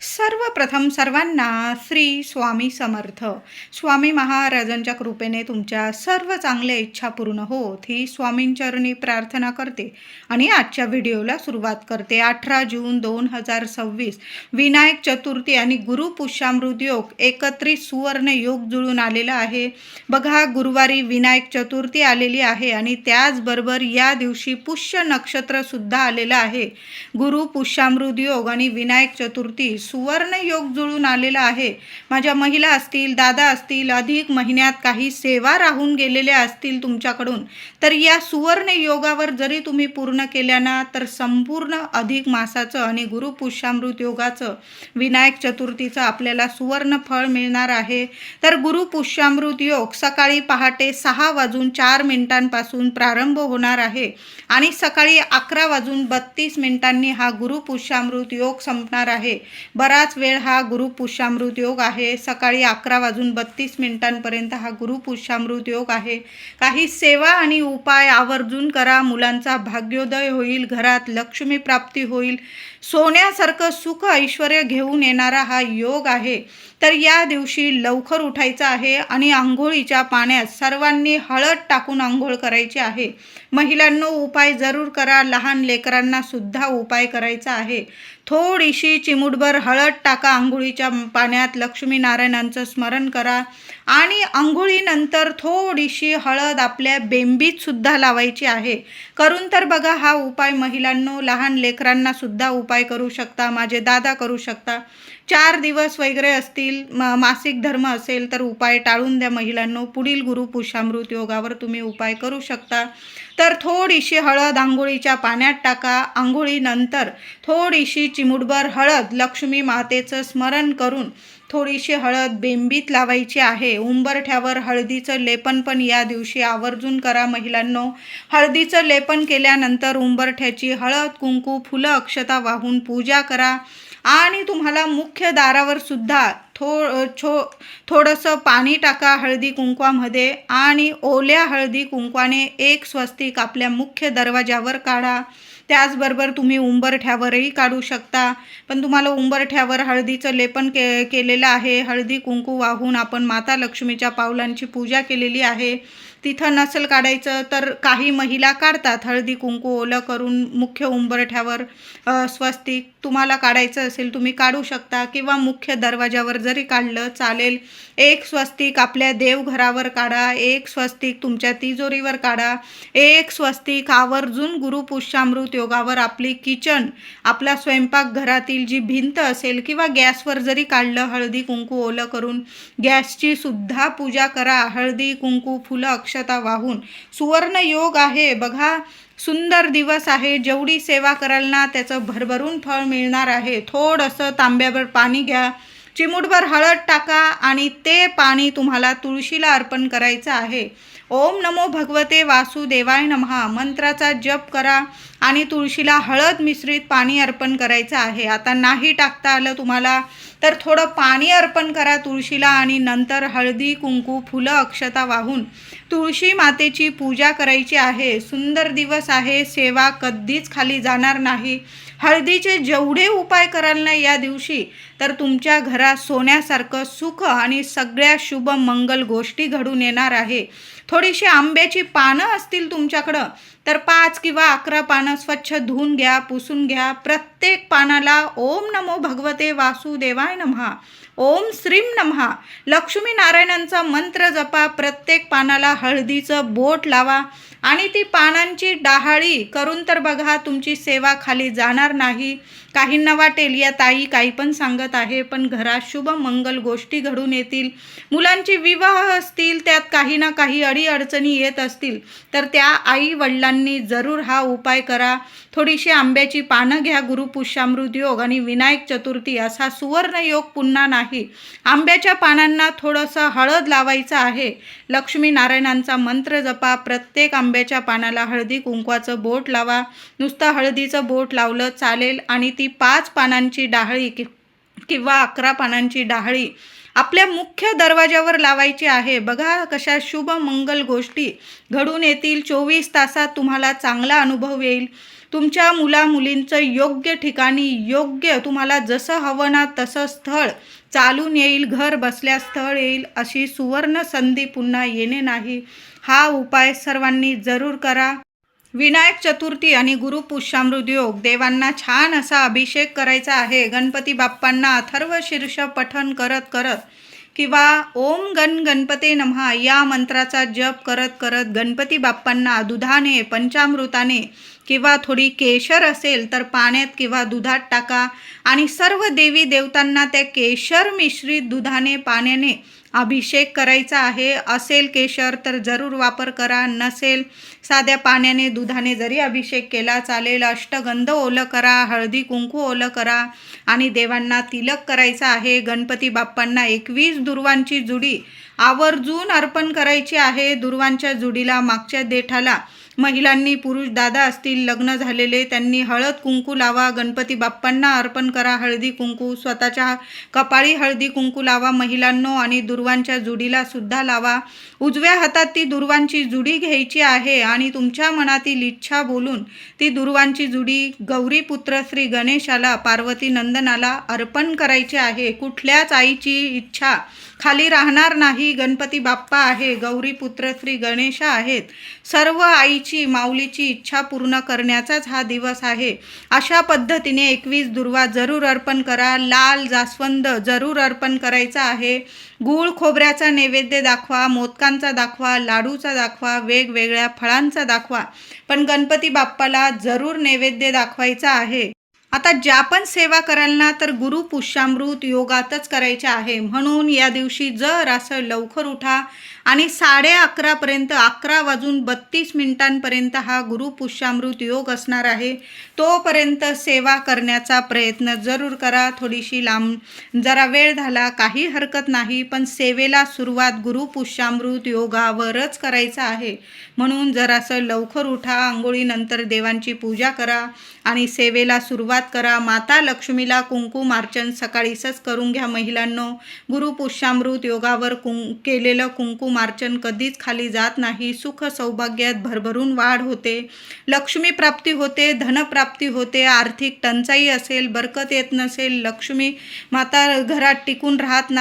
सर्वप्रथम सर्वांना श्री स्वामी समर्थ. स्वामी महाराजांच्या कृपेने तुमच्या सर्व चांगल्या इच्छा पूर्ण होत ही स्वामींचरणी प्रार्थना करते आणि आजच्या व्हिडिओला सुरुवात करते. 18 जून 2026 विनायक चतुर्थी आणि गुरुपुष्यामृत योग एकत्रित सुवर्ण योग जुळून आलेला आहे. बघा, गुरुवारी विनायक चतुर्थी आलेली आहे आणि त्याचबरोबर या दिवशी पुष्य नक्षत्र सुद्धा आलेलं आहे. गुरुपुष्यामृत योग आणि विनायक चतुर्थी सुवर्ण योग जुळून आलेला आहे. माझ्या महिला असतील, दादा असतील, अधिक महिन्यात काही सेवा राहून गेलेल्या असतील तुमच्याकडून, तर या सुवर्ण योगावर जरी तुम्ही पूर्ण केल्या ना, तर संपूर्ण अधिक मासाचं आणि गुरुपुष्यामृत योगाचं विनायक चतुर्थीचं आपल्याला सुवर्ण फळ मिळणार आहे. तर गुरुपुष्यामृत योग सकाळी पहाटे 6:04 प्रारंभ होणार आहे आणि सकाळी 11:32 हा गुरुपुष्यामृत योग संपणार आहे. बराच वेळ हा गुरुपुष्यामृत योग आहे. सकाळी 11:32 हा गुरुपुष्यामृत योग आहे. काही सेवा आणि उपाय आवर्जून करा. मुलांचा भाग्योदय होईल, घरात लक्ष्मी प्राप्ती होईल, सोन्यासारखं सुख ऐश्वर्य घेऊन येणारा हा योग आहे. तर या दिवशी लवकर उठायचं आहे आणि आंघोळीच्या पाण्यात सर्वांनी हळद टाकून आंघोळ करायची आहे. महिलांनो, उपाय जरूर करा. लहान लेकरांना सुद्धा उपाय करायचा आहे. थोडीशी चिमूटभर हळद टाका आंघोळीच्या पाण्यात, लक्ष्मीनारायणांचं स्मरण करा आणि आंघोळीनंतर थोडीशी हळद आपल्या बेंबीत सुद्धा लावायची आहे. करून तर बघा हा उपाय महिलांनो. लहान लेकरांना सुद्धा उपाय करू शकता, माझे दादा करू शकता. 4 दिवस वगैरे असतील, मासिक धर्म असेल तर उपाय टाळून द्या महिलांनो. पुढील गुरुपुष्यामृत योगावर तुम्ही उपाय करू शकता. तर थोडीशी हळद आंघोळीच्या पाण्यात टाका. आंघोळीनंतर थोडीशी चिमूटभर हळद लक्ष्मी मातेचं स्मरण करून थोडीशी हळद बेंबीत लावायची आहे. उंबरठ्यावर हळदीचं लेपन पण या दिवशी आवर्जून करा महिलांनो. हळदीचं लेपन केल्यानंतर उंबरठ्याची हळद, कुंकू, फुलं, अक्षता वाहून पूजा करा आणि तुम्हाला मुख्य दारावर सुद्धा थोडंसं पाणी टाका हळदी कुंकवामध्ये आणि ओल्या हळदी कुंकवाने एक स्वस्तिक आपल्या मुख्य दरवाजावर काढा. त्याचबरोबर तुम्ही उंबरठ्यावरही काढू शकता, पण तुम्हाला उंबरठ्यावर हळदीचं लेपन केलेलं आहे. हळदी कुंकू वाहून आपण माता लक्ष्मीच्या पावलांची पूजा केलेली आहे. तिथं नसेल काढायचं तर काही महिला काढतात हळदी कुंकू ओलं करून मुख्य उंबरठ्यावर स्वस्तिक. तुम्हाला काढायचं असेल तुम्ही काढू शकता किंवा मुख्य दरवाजावर जरी काढलं चालेल. एक स्वस्तिक आपल्या देवघरावर काढा, एक स्वस्तिक तुमच्या तिजोरीवर काढा, एक स्वस्तिक आवर्जून गुरुपुष्यामृत योगावर आपली किचन, आपला स्वयंपाकघरातील जी भिंत असेल किंवा गॅसवर जरी काढलं हळदी कुंकू ओलं करून, गॅसची सुद्धा पूजा करा. हळदी कुंकू फुलं अक्षता वाहून सुवर्ण योग आहे. बघा, सुंदर दिवस आहे. जेवढी सेवा कराल ना त्याचं भरभरून फळ मिळणार आहे. थोडंसं तांब्याभर पाणी घ्या, चिमूटभर हळद टाका आणि ते पाणी तुम्हाला तुळशीला अर्पण करायचं आहे. ओम नमो भगवते वासुदेवाय नमः मंत्राचा जप करा आणि तुळशीला हळद मिश्रित पाणी अर्पण करायचं आहे. आता नाही टाकता आलं तुम्हाला तर थोडं पाणी अर्पण करा तुळशीला आणि नंतर हळदी कुंकू फुलं अक्षता वाहून तुळशी मातेची पूजा करायची आहे. सुंदर दिवस आहे. सेवा कधीच खाली जाणार नाही. हळदीचे जेवढे उपाय कराल ना या दिवशी, तर तुमच्या घरात सोन्यासारखं सुख आणि सगळ्या शुभ मंगल गोष्टी घडून येणार आहे. थोडीशी आंब्याची पानं असतील तुमच्याकडं तर 5 किंवा 11 पानं स्वच्छ धुवून घ्या, पुसून घ्या. प्रत्येक पानाला ओम नमो भगवते वासुदेवाय नमः, ओम श्रीम नमः, लक्ष्मीनारायणांचा मंत्र जपा. प्रत्येक पानाला हळदीचं बोट लावा आणि ती पानांची डहाळी करून तर बघा तुमची सेवा खाली जाणार नाही. काहींना वाटेल या ताई काही पण सांगत आहे, पण घरात शुभ मंगल गोष्टी घडून येतील. मुलांची विवाह असतील, त्यात काही ना काही अडीअडचणी येत असतील तर त्या आई वडिलांनी जरूर हा उपाय करा. थोडीशी आंब्याची पानं घ्या. गुरुपुष्यामृत योग आणि विनायक चतुर्थी असा सुवर्ण योग पुन्हा नाही. आंब्याच्या पानांना थोडंसं हळद लावायचं आहे. लक्ष्मीनारायणांचा मंत्र जपा. प्रत्येक आंब्याच्या पानाला हळदी कुंकवाचं बोट लावा. नुसतं हळदीचं बोट लावलं चालेल आणि ती 5 पानांची डाहळी किंवा 11 पानांची डाहळी आपल्या मुख्य दरवाजावर लावायची आहे. बघा कशा शुभ मंगल गोष्टी घडून येतील. 24 तासात तुम्हाला चांगला अनुभव येईल. तुमच्या मुलामुलींचं योग्य ठिकाणी योग्य तुम्हाला जसं हवं ना तसं स्थळ चालून येईल, घर बसल्या स्थळ येईल, अशी सुवर्ण संधी पुन्हा येणे नाही. हा उपाय सर्वांनी जरूर करा. विनायक चतुर्थी आणि गुरुपुष्यामृत योग, देवांना छान असा अभिषेक करायचा आहे. गणपती बाप्पांना अथर्व शीर्ष पठण करत करत किंवा ओम गणपते नमः या मंत्राचा जप करत करत गणपती बाप्पांना दुधाने, पंचामृताने किंवा थोडी केशर असेल तर पाण्यात किंवा दुधात टाका आणि सर्व देवी देवतांना त्या केशर मिश्रित दुधाने, पाण्याने अभिषेक करायचा आहे. असेल केशर तर जरूर वापर करा, नसेल साध्या पाण्याने, दुधाने जरी अभिषेक केला चालेल. अष्टगंध ओलं करा, हळदी कुंकू ओलं करा आणि देवांना तिलक करायचा आहे. गणपती बाप्पांना 21 दुर्वांची जुडी आवर्जून अर्पण करायची आहे. दुर्वांच्या जुडीला, मागच्या देठाला महिलांनी, पुरुष दादा असतील लग्न झालेले, त्यांनी हळद कुंकू लावा. गणपती बाप्पांना अर्पण करा हळदी कुंकू. स्वतःच्या कपाळी हळदी कुंकू लावा महिलांनो आणि दुर्वांच्या जुडीला सुद्धा लावा. उजव्या हातात ती दुर्वांची जुडी घ्यायची आहे आणि तुमच्या मनातील इच्छा बोलून ती दुर्वांची जुडी गौरीपुत्र श्री गणेशाला, पार्वती नंदनाला अर्पण करायची आहे. कुठल्याच आईची इच्छा खाली राहणार नाही. गणपती बाप्पा आहे, गौरीपुत्र श्री गणेश आहेत. सर्व आईची, माऊलीची इच्छा पूर्ण करण्याचाच हा दिवस आहे. अशा पद्धतीने 21 दुर्वा जरूर अर्पण करा. लाल जास्वंद जरूर अर्पण करायचा आहे. गूळ खोबऱ्याचा नैवेद्य दाखवा, मोदकांचा दाखवा, लाडूचा दाखवा, वेगवेगळ्या फळांचा दाखवा, पण गणपती बाप्पाला जरूर नैवेद्य दाखवायचा आहे. आता ज्या पण सेवा कराल ना तर गुरुपुष्यामृत योगातच करायचे आहे. म्हणून या दिवशी जर असं लवकर उठा आणि 11:30पर्यंत, 11:32 हा गुरुपुष्यामृत योग असणार आहे. तोपर्यंत सेवा करण्याचा प्रयत्न जरूर करा. थोडीशी लांब जरा वेळ झाला काही हरकत नाही, पण सेवेला सुरुवात गुरुपुष्यामृत योगावरच करायचं आहे. म्हणून जरासं लवकर उठा, आंघोळीनंतर देवांची पूजा करा आणि सेवेला सुरुवात करा. माता लक्ष्मीला कुंकुमार्चन सकाळीच करून घ्या महिलांनो. गुरुपुष्यामृत योगावर केलेलं कुंकुमार्चन कधीच खाली जात नाही. सुख सौभाग्यात भरभरून वाढ होते, लक्ष्मी प्राप्ती होते, धनप्राप्ती होते. आर्थिक टंचाई असेल, बरकत येत नसेल, लक्ष्मी माता घरात टिकून राहत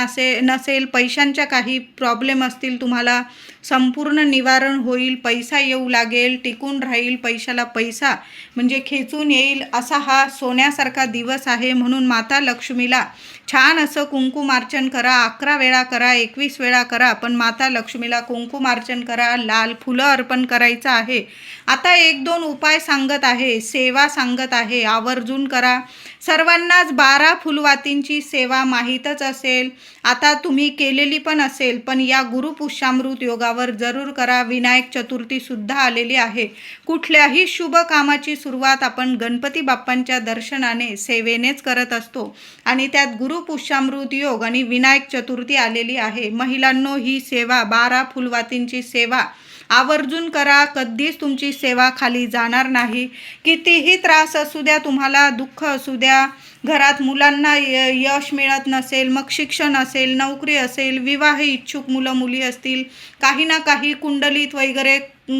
नसेल, पैशांच्या काही प्रॉब्लेम असतील तुम्हाला, संपूर्ण निवारण होईल. पैसा येऊ लागेल, टिकून राहील. पैशाला पैसा म्हणजे खेचून येईल, असा हा सोन्यासारखा दिवस आहे. म्हणून माता लक्ष्मीला छान असं कुंकुमार्चन करा. 11 वेळा करा, 21 वेळा करा, पण माता लक्ष्मीला कुंकुमार्चन करा. लाल फुलं अर्पण करायचं आहे. आता 1-2 उपाय सांगत आहे, सेवा सांगत आहे, आवर्जून करा. सर्वांनाच 12 फुलवातींची सेवा माहीतच असेल, आता तुम्ही केलेली पण असेल, पण या गुरुपुष्यामृत योगावर जरूर करा. विनायक चतुर्थी सुद्धा आलेली आहे. कुठल्याही शुभ कामाची सुरुवात आपण गणपती बाप्पांच्या दर्शनाने, सेवेनेच करत असतो आणि त्यात गुरुपुष्यामृत योग आणि विनायक चतुर्थी आलेली आहे. महिलांनो, ही सेवा 12 फुलवातींची सेवा आवर्जून करा. कधीच तुमची सेवा खाली जाणार नाही. कितीही त्रास असू द्या, तुम्हाला दुःख असू द्या, घरात मुलांना यश मिळत नसेल, मग शिक्षण असेल, नोकरी असेल, विवाह इच्छुक मुलं मुली असतील, काही ना काही कुंडलीत वगैरे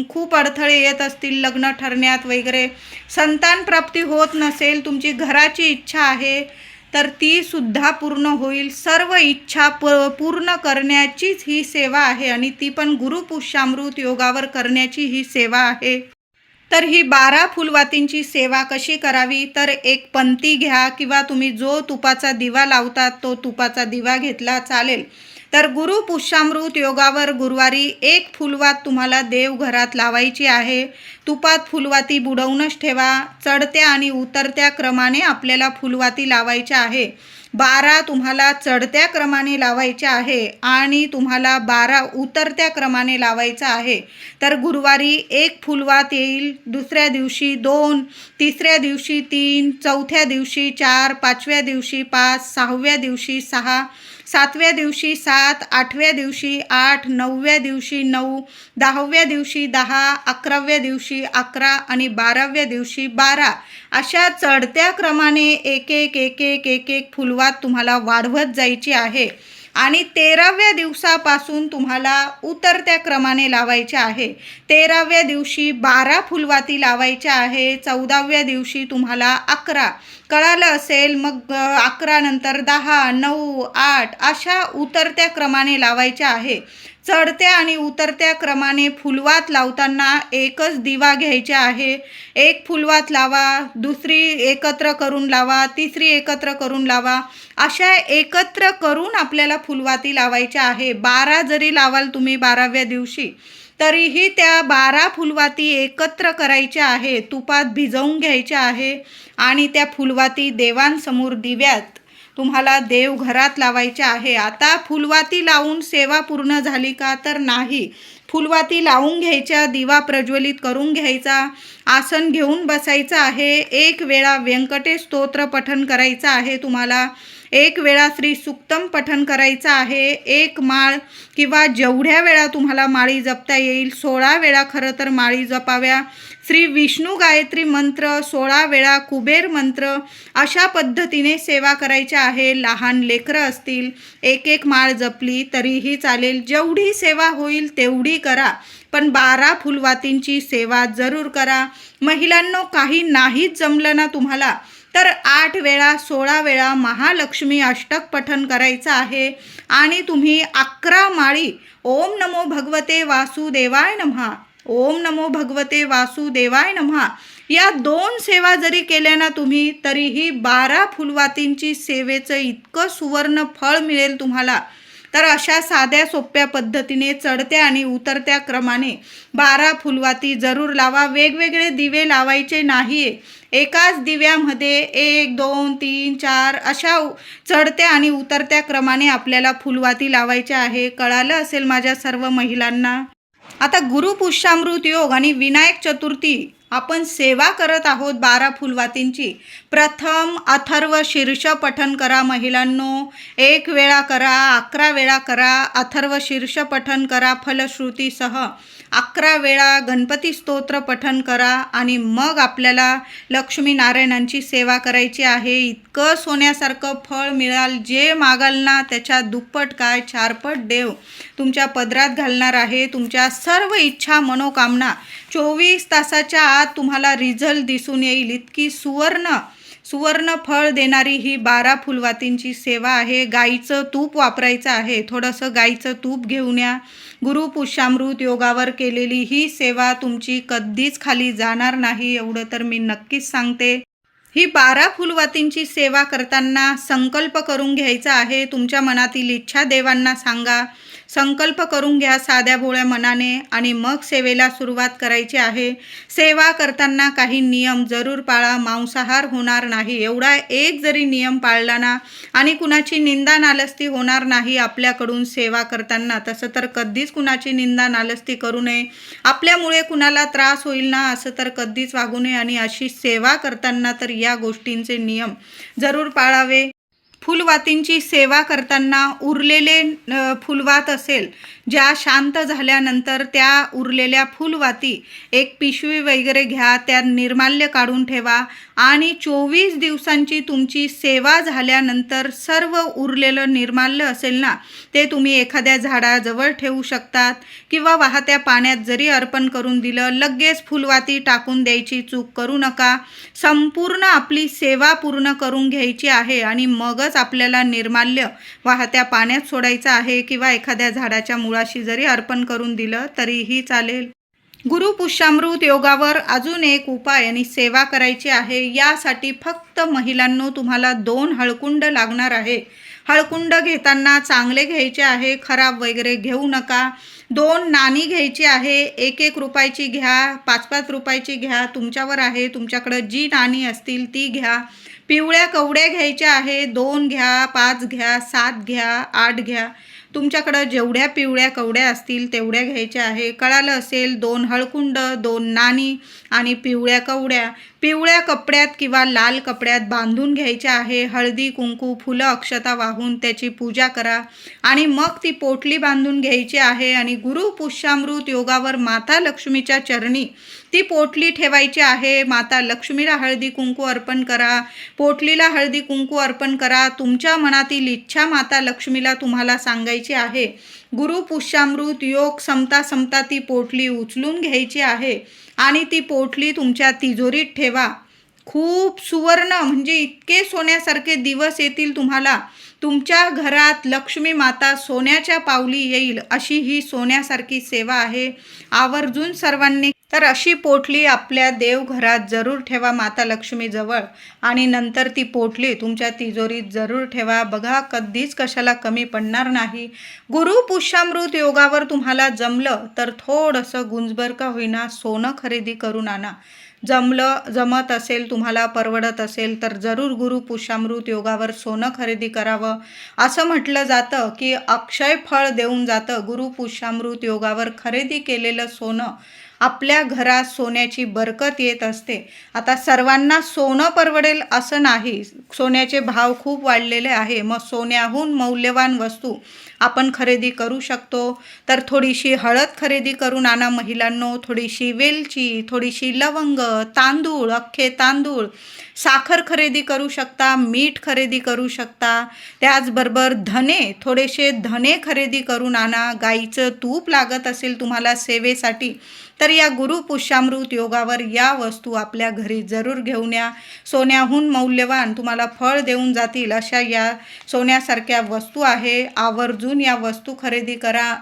खूप अडथळे येत असतील, लग्न ठरण्यात वगैरे, संतान प्राप्ती होत नसेल, तुमची घराची इच्छा आहे तर ती सुद्धा पूर्ण होईल. सर्व इच्छा पूर्ण करण्याचीच ही सेवा आहे आणि ती पण गुरुपुष्यामृत योगावर करण्याची ही सेवा आहे. तर ही 12 फुलवातींची सेवा कशी करावी, तर एक पंती घ्या किंवा तुम्ही जो तुपाचा दिवा लावतात तो तुपाचा दिवा घेतला चालेल. तर गुरुपुष्यामृत योगावर गुरुवारी 1 फुलवात तुम्हाला देवघरात लावायची आहे. तुपात फुलवाती बुडवूनच ठेवा. चढत्या आणि उतरत्या क्रमाने आपल्याला फुलवाती लावायच्या आहे. 12 तुम्हाला चढत्या क्रमाने लावायच्या आहे आणि तुम्हाला 12 उतरत्या क्रमाने लावायचं आहे. तर गुरुवारी 1 फुलवात येईल, दुसऱ्या दिवशी 2, तिसऱ्या दिवशी 3, चौथ्या दिवशी 4, 5व्या दिवशी 5, 6व्या दिवशी 6, 7व्या दिवशी 7, 8व्या दिवशी 8, 9व्या दिवशी 9, 10व्या दिवशी 10, 11व्या दिवशी 11 आणि 12व्या दिवशी 12. अशा चढत्या क्रमाने एक एक फुलवात तुम्हाला वाढवत जायची आहे. आणि 13व्या दिवसापासून तुम्हाला उतरत्या क्रमाने लावायचे आहे. 13व्या दिवशी 12 फुलवाती लावायच्या आहे. 14व्या दिवशी तुम्हाला 11, कळालं असेल. मग 11 नंतर 10, 9, 8 अशा उतरत्या क्रमाने लावायच्या आहे. चढत्या आणि उतरत्या क्रमाने फुलवात लावताना एकच दिवा घ्यायचा आहे. एक फुलवात लावा, दुसरी एकत्र करून लावा, तिसरी एकत्र करून लावा. अशा एकत्र करून आपल्याला फुलवाती लावायच्या आहे. 12 जरी लावाल तुम्ही 12व्या दिवशी तरीही त्या 12 फुलवाती एकत्र करायच्या आहे. तुपात भिजवून घ्यायच्या आहे आणि त्या फुलवाती देवांसमोर दिव्यात तुम्हाला देवघरात लावायचे आहे. आता फुलवाती लावून सेवा पूर्ण झाली का? तर नाही. फुलवाती लावून घ्यायच्या, दिवा प्रज्वलित करून घ्यायचा, आसन घेऊन बसायचं आहे. एक वेळा व्यंकटेश स्तोत्र पठण करायचं आहे तुम्हाला. एक वेळा श्री सुक्तम पठण करायचं आहे. एक माळ किंवा जेवढ्या वेळा तुम्हाला माळी जपता येईल 16 वेळा खरं तर माळी जपाव्या. श्री विष्णू गायत्री मंत्र 16 वेळा, कुबेर मंत्र, अशा पद्धतीने सेवा करायची आहे. लहान लेकरं असतील एक एक माळ जपली तरीही चालेल. जेवढी सेवा होईल तेवढी करा, पण 12 फुलवातींची सेवा जरूर करा. महिलांनो, काही नाहीच जमलं ना तुम्हाला तर 8 वेळा 16 वेळा महालक्ष्मी अष्टक पठण करायचं आहे. आणि तुम्ही 11 माळी ओम नमो भगवते वासुदेवाय नमः, ओम नमो भगवते वासुदेवाय नमः या 2 सेवा जरी केल्या ना तुम्ही तरीही 12 फुलवातींची सेवेचं इतकं सुवर्ण फळ मिळेल तुम्हाला. तर अशा साध्या सोप्या पद्धतीने चढत्या आणि उतरत्या क्रमाने 12 फुलवाती जरूर लावा. वेगवेगळे दिवे लावायचे नाही. एकाच दिव्यामध्ये 1, 2, 3, 4 अशा चढत्या आणि उतरत्या क्रमाने आपल्याला फुलवाती लावायच्या आहे. कळालं असेल माझ्या सर्व महिलांना. आता गुरुपुष्यामृत योग आणि विनायक चतुर्थी आपण सेवा करत आहोत 12 फुलवातींची. प्रथम अथर्व शीर्ष पठण करा महिलांनो. 1 वेळा करा, 11 वेळा करा. अथर्व शीर्ष पठण करा फलश्रुतीसह. 11 वेळा गणपती स्तोत्र पठण करा आणि मग आपल्याला लक्ष्मीनारायणांची सेवा करायची आहे. इतकं सोन्यासारखं फळ मिळाल. जे मागाल ना त्याच्या दुप्पट काय 4पट देव तुमच्या पदरात घालणार आहे. तुमच्या सर्व इच्छा मनोकामना 24 तासाच्या आत तुम्हाला रिझल्ट दिसून येईल. इतकी सुवर्ण फळ देणारी ही 12 फुलवातींची सेवा आहे. गाईचं तूप वापरायचं आहे. थोडंसं गाईचं तूप घेऊन या. गुरुपुष्यामृत योगावर केलेली ही सेवा तुमची कधीच खाली जाणार नाही, एवढं तर मी नक्कीच सांगते. ही 12 फुलवातींची सेवा करताना संकल्प करून घ्यायचा आहे. तुमच्या मनातील इच्छा देवांना सांगा. संकल्प करून घ्या साध्या भोळ्या मनाने आणि मग सेवेला सुरुवात करायची आहे. सेवा करताना काही नियम जरूर पाळा. मांसाहार होणार नाही, एवढा एक जरी नियम पाळला ना आणि कुणाची निंदा नालस्ती होणार नाही आपल्याकडून सेवा करताना. तसं तर कधीच कुणाची निंदा नालस्ती करू नये. आपल्यामुळे कुणाला त्रास होईल ना असं तर कधीच वागू नये. आणि अशी सेवा करताना तर या गोष्टींचे नियम जरूर पाळावे. फुलवातींची सेवा करताना उरलेले फुलवात असेल, ज्या शांत झाल्यानंतर त्या उरलेल्या फुलवाती एक पिशवी वगैरे घ्या, त्यात निर्माल्य काढून ठेवा आणि 24 दिवसांची तुमची सेवा झाल्यानंतर सर्व उरलेलं निर्माल्य असेल ना ते तुम्ही एखाद्या झाडाजवळ ठेवू शकतात किंवा वाहत्या पाण्यात जरी अर्पण करून दिलं. लगेच फुलवाती टाकून द्यायची चूक करू नका. संपूर्ण आपली सेवा पूर्ण करून घ्यायची आहे आणि मगच आपल्याला निर्माल्य वाहत्या पाण्यात सोडायचं आहे किंवा एखाद्या झाडाच्या मुळाशी जरी अर्पण करून दिलं तरीही चालेल. गुरुपुष्यामृत योगावर अजून एक उपाय आणि सेवा करायची आहे. यासाठी फक्त महिलांनो तुम्हाला 2 हळकुंड लागणार आहे. हळकुंड घेताना चांगले घ्यायचे आहे, खराब वगैरे घेऊ नका. 2 नाणी घ्यायची आहे. 1-1 रुपयाची घ्या, 5-5 रुपयाची घ्या, तुमच्यावर आहे. तुमच्याकडं जी नाणी असतील ती घ्या. पिवळ्या कवड्या घ्यायच्या आहे. 2 घ्या, 5 घ्या, 7 घ्या, 8 घ्या. तुमच्याकडं जेवढ्या पिवळ्या कवड्या असतील तेवढ्या घ्यायच्या आहे. कळालं असेल. 2 हळकुंड, 2 नाणी आणि पिवळ्या कवड्या पिवळ्या कपड्यात किंवा लाल कपड्यात बांधून घ्यायच्या आहे. हळदी कुंकू फुलं अक्षता वाहून त्याची पूजा करा आणि मग ती पोटली बांधून घ्यायची आहे आणि गुरु पुष्यामृत योगावर माता लक्ष्मीच्या चरणी ती पोटली ठेवायची आहे. माता लक्ष्मीला हळदी कुंकू अर्पण करा, पोटलीला हळदी कुंकू अर्पण करा. तुमच्या मनातील इच्छा माता लक्ष्मीला तुम्हाला सांगायची आहे. गुरु पुष्यामृत योग संपता ती पोटली उचलून घ्यायची आहे आणि ती पोटली तुमच्या तिजोरीत ठेवा. खूप सुवर्ण म्हणजे इतके सोन्यासारखे दिवस येतील तुम्हाला. तुमच्या घरात लक्ष्मी माता सोन्याच्या पावली येईल अशी ही सोन्यासारखी सेवा आहे. आवर्जून सर्वांनी तर अशी पोटली आपल्या देवघरात जरूर ठेवा माता लक्ष्मीजवळ आणि नंतर ती पोटली तुमच्या तिजोरीत जरूर ठेवा. बघा कधीच कशाला कमी पडणार नाही. गुरु पुष्यामृत योगावर तुम्हाला जमलं तर थोडंसं गुंजभर का होईना सोनं खरेदी करून आणा. जमत असेल तुम्हाला परवडत असेल तर जरूर गुरु पुष्यामृत योगावर सोनं खरेदी करावं. असं म्हटलं जातं की अक्षय फळ देऊन जातं. गुरु पुष्यामृत योगावर खरेदी केलेलं सोनं आपल्या घरात सोन्याची बरकत येत असते. आता सर्वांना सोनं परवडेल असं नाही. सोन्याचे भाव खूप वाढलेले आहे. मग सोन्याहून मौल्यवान वस्तू आपण खरेदी करू शकतो. तर थोडीशी हळद खरेदी करून आणा महिलांनो, थोडीशी वेलची, थोडीशी लवंग, तांदूळ, अख्खे तांदूळ, साखर खरेदी करू शकता, मीठ खरेदी करू शकता. त्याचबरोबर थोडेसे धने खरेदी करून आणा. गाईचं तूप लागत असेल तुम्हाला सेवेसाठी तर या गुरु पुष्यामृत योगावर या वस्तू आपल्या घरी जरूर घेऊन या. सोन्याहून मौल्यवान तुम्हाला फळ देऊन जातील अशा या सोन्यासारख्या वस्तू आहे. आवर्जून या वस्तू खरेदी करा.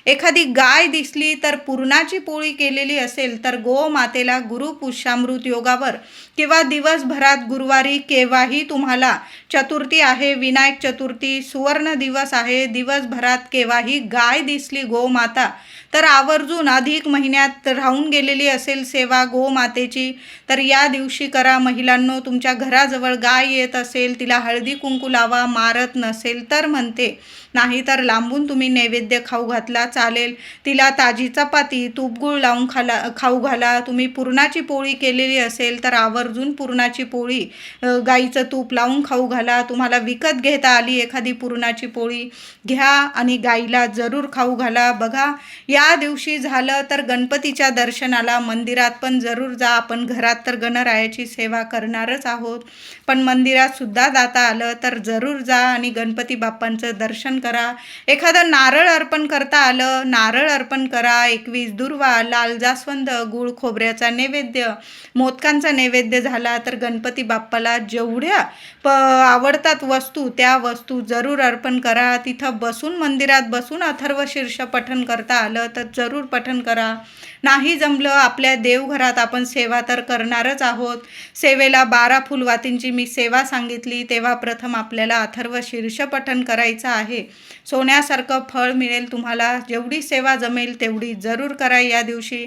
एखादी गाय दिसली तर पुरणाची पोळी केलेली असेल तर गोमातेला गुरु पुष्यामृत योगावर किंवा दिवसभरात गुरुवारी केव्हाही तुम्हाला चतुर्थी आहे, विनायक चतुर्थी, सुवर्ण दिवस आहे, दिवसभरात केव्हाही गाय दिसली गोमाता तर आवर्जून अधिक महिन्यात राहून गेलेली असेल सेवा गोमातेची तर या दिवशी करा. महिलांनो, तुमच्या घराजवळ गाय येत असेल, तिला हळदी कुंकू लावा. मारत नसेल तर म्हणते, नाही तर लांबून तुम्ही नैवेद्य खाऊ घातला चालेल. तिला ताजी चपाती तूपगूळ लावून खाऊ घाला. तुम्ही पुरणाची पोळी केलेली असेल तर आवर्जून पुरणाची पोळी गाईचं तूप लावून खाऊ घाला. तुम्हाला विकत घेता आली एखादी पुरणाची पोळी घ्या आणि गाईला जरूर खाऊ घाला. बघा या दिवशी झालं तर गणपतीच्या दर्शनाला मंदिरात पण जरूर जा. आपण घरात तर गणरायाची सेवा करणारच आहोत, पण मंदिरात सुद्धा जाता आलं तर जरूर जा आणि गणपती बाप्पांचं दर्शन करा. एखादं नारळ अर्पण करता आलं, नारळ अर्पण करा. 21 दुर्वा, लाल जास्वंद, गूळ खोबऱ्याचा नैवेद्य, मोदकांचा नैवेद्य झाला तर गणपती बाप्पाला जेवढ्या आवडतात वस्तू त्या वस्तू जरूर अर्पण करा. तिथं बसून मंदिरात बसून अथर्वशीर्ष पठण करता आलं तर जरूर पठण करा. नाही जमलं आपल्या देवघरात आपण सेवा तर करणारच आहोत. सेवेला 12 फुलवातींची मी सेवा सांगितली तेव्हा प्रथम आपल्याला अथर्वशीर्ष पठण करायचं आहे. सोन्यासारखं फळ मिळेल तुम्हाला. जेवढी सेवा जमेल तेवढी जरूर करा या दिवशी.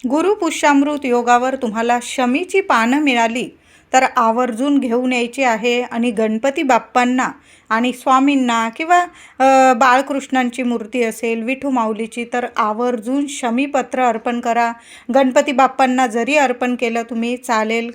गुरु पुष्यामृत योगावर तुम्हाला शमीची पानं मिळाली तर आवर्जून घेऊन यायची आहे आणि गणपती बाप्पांना आणि स्वामींना किंवा बाळकृष्णांची मूर्ती असेल विठू माऊलीची तर आवर्जून शमीपत्र अर्पण करा. गणपती बाप्पांना जरी अर्पण केलं तुम्ही चालेल.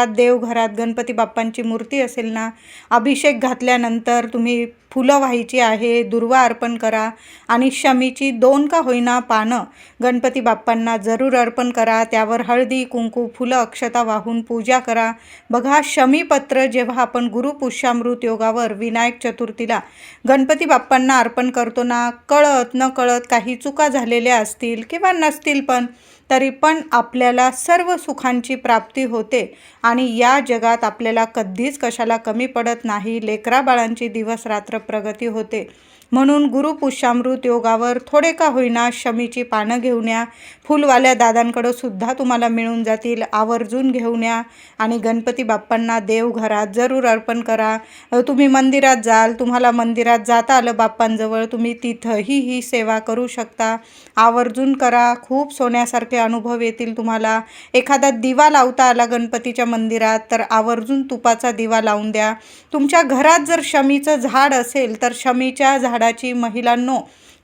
देवघरात गणपती बाप्पांची मूर्ती असेल ना, अभिषेक घातल्यानंतर तुम्ही फुलं व्हायची आहे, दुर्वा अर्पण करा आणि शमीची 2 का होईना पानं गणपती बाप्पांना जरूर अर्पण करा. त्यावर हळदी कुंकू फुलं अक्षता वाहून पूजा करा. बघा शमीपत्र जेव्हा आपण गुरु पुष्यामृत योगावर विनायक चतुर्थीला गणपती बाप्पांना अर्पण करतो ना, कळत न कळत काही चुका झालेल्या असतील किंवा नसतील पण तरी पण आपल्याला सर्व सुखांची प्राप्ती होते आणि या जगात आपल्याला कधीच कशाला कमी पडत नाही. लेकरा बाळांची दिवस रात्र प्रगती होते. म्हणून गुरु पुष्यामृत योगावर थोडे का होईना शमीची पानं घेऊन या. फुलवाल्या दादांकडं सुद्धा तुम्हाला मिळून जातील. आवर्जून घेऊन या आणि गणपती बाप्पांना देवघरात जरूर अर्पण करा. तुम्ही मंदिरात जाल, तुम्हाला मंदिरात जाता आलं बाप्पांजवळ, तुम्ही तिथंही ही सेवा करू शकता. आवर्जून करा. खूप सोन्यासारखे अनुभव येतील तुम्हाला. एखादा दिवा लावता आला गणपतीच्या मंदिरात तर आवर्जून तुपाचा दिवा लावून द्या. तुमच्या घरात जर शमीचं झाड असेल तर शमीच्या झाडाची महिलांनो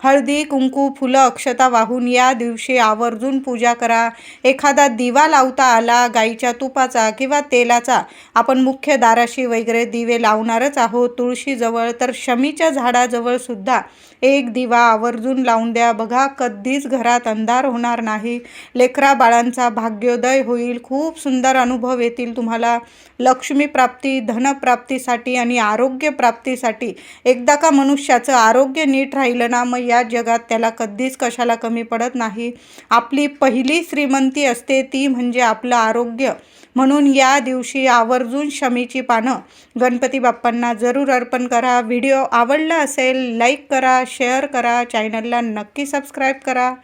हळदी कुंकू फुलं अक्षता वाहून या दिवशी आवर्जून पूजा करा. एखादा दिवा लावता आला गाईच्या तुपाचा किंवा तेलाचा, आपण मुख्य दाराशी वगैरे दिवे लावणारच आहोत. तुळशीजवळ तर शमीच्या झाडाजवळ सुद्धा एक दिवा आवर्जून लावून द्या. बघा, कधीच घरात अंधार होणार नाही. लेकरा बाळांचा भाग्योदय होईल. खूप सुंदर अनुभव येतील तुम्हाला. लक्ष्मी प्राप्ती, धनप्राप्तीसाठी आणि आरोग्य प्राप्तीसाठी. एकदा का मनुष्याचं आरोग्य नीट राहिलं ना, मग या जगात त्याला कधीच कशाला कमी पडत नाही. आपली पहिली श्रीमंती असते ती म्हणजे आपलं आरोग्य. म्हणून या दिवशी आवर्जून शमीची पानं गणपती बाप्पांना जरूर अर्पण करा. व्हिडिओ आवडला असेल लाईक करा, शेअर करा, चॅनलला नक्की सबस्क्राईब करा.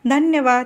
धन्यवाद.